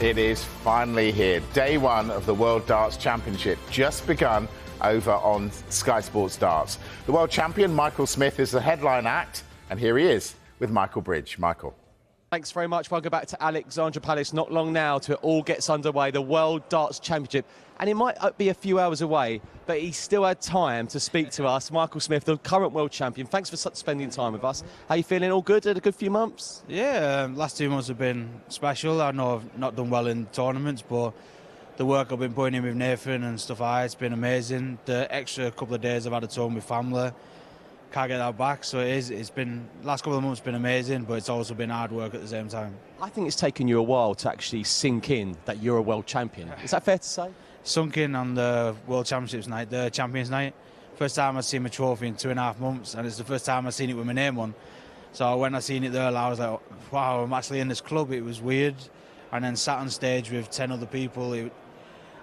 It is finally here. Day one of the World Darts Championship just begun over on Sky Sports Darts. The world champion, Michael Smith, is the headline act, and here he is with Michael Bridge. Michael. Thanks very much. Welcome back to Alexandra Palace. Not long now till it all gets underway, the World Darts Championship. And it might be a few hours away, but he still had time to speak to us. Michael Smith, the current world champion. Thanks for spending time with us. How you feeling? All good? Had a good few months? Yeah, last 2 months have been special. I know I've not done well in tournaments, but the work I've been putting in with Nathan and stuff it's been amazing. The extra couple of days I've had at home with family, can't get that back. So it's been, last couple of months been amazing, but it's also been hard work at the same time. I think it's taken you a while to actually sink in that you're a world champion. Is that fair to say? Sunk in on the World Championships night, the Champions night. First time I've seen my trophy in 2.5 months, and it's the first time I've seen it with my name on. So when I seen it there, I was like, wow, I'm actually in this club. It was weird. And then sat on stage with 10 other people.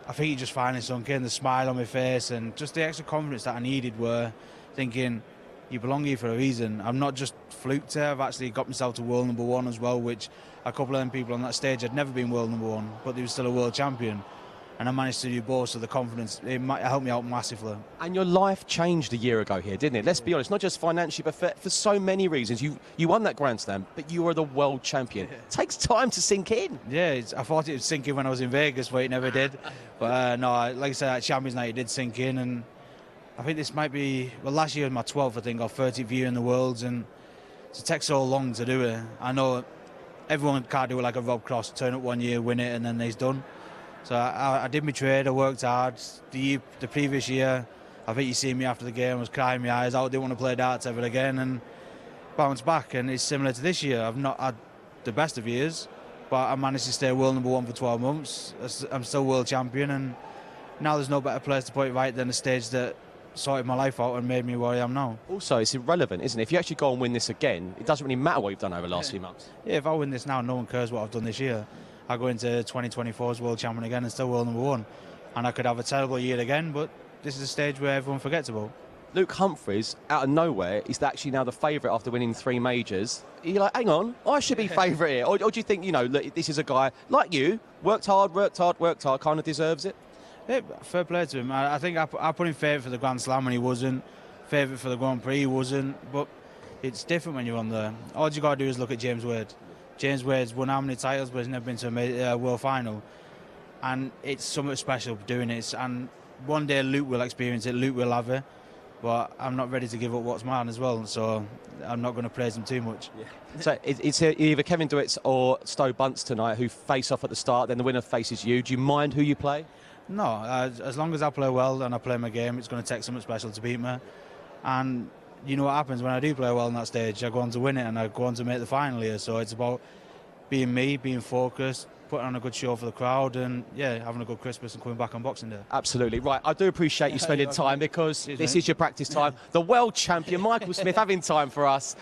I think it just finally sunk in, the smile on my face and just the extra confidence that I needed, were thinking, you belong here for a reason. I'm not just fluked here, I've actually got myself to world number one as well, which a couple of them people on that stage had never been world number one, but they were still a world champion. And I managed to do both, so the confidence, it might help me out massively. And your life changed a year ago here, didn't it? Let's be honest, not just financially, but for so many reasons. You won that Grand Slam, but you were the world champion. It takes time to sink in. Yeah, I thought it would sink in when I was in Vegas, but it never did. But no, like I said, at Champions Night, it did sink in. And I think this might be, well, last year was my 12th, I think, or 30th year in the Worlds. And to take so long to do it, I know everyone can't do it like a Rob Cross, turn up 1 year, win it, and then he's done. So I did my trade, I worked hard. The previous year, I think you see me after the game, I was crying my eyes out, didn't want to play darts ever again, and bounced back. And it's similar to this year. I've not had the best of years, but I managed to stay world number one for 12 months. I'm still world champion, and now there's no better place to put it right than a stage that sorted my life out and made me where I am now. Also, it's irrelevant, isn't it? If you actually go and win this again, it doesn't really matter what you've done over the last few months. Yeah, if I win this now, no one cares what I've done this year. I go into 2024 as world champion again and still world number one. And I could have a terrible year again, but this is a stage where everyone forgets about. Luke Humphries, out of nowhere, is actually now the favourite after winning 3 majors. You're like, hang on, I should be favourite here. Or do you think, look, this is a guy like you, worked hard, kind of deserves it? Yeah, fair play to him. I think I put him favourite for the Grand Slam when he wasn't, favourite for the Grand Prix he wasn't, but it's different when you're on there. All you got to do is look at James Wade. James Wade's won how many titles, but he's never been to a world final. And it's something special doing it. And one day Luke will experience it, Luke will have it. But I'm not ready to give up what's mine as well, so I'm not going to praise him too much. Yeah. So it's either Kevin Dewitt or Stowe Bunce tonight who face off at the start, then the winner faces you. Do you mind who you play? No, as long as I play well and I play my game, it's going to take something special to beat me. And you know what happens when I do play well on that stage, I go on to win it and I go on to make the final here. So it's about being me, being focused, putting on a good show for the crowd, and yeah, having a good Christmas and coming back on Boxing Day. Absolutely. Right, I do appreciate you spending time, because this is your practice time. The world champion, Michael Smith, having time for us.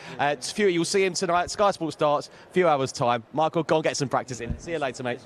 You'll see him tonight at Sky Sports Darts, a few hours' time. Michael, go and get some practice in. See you later, mate.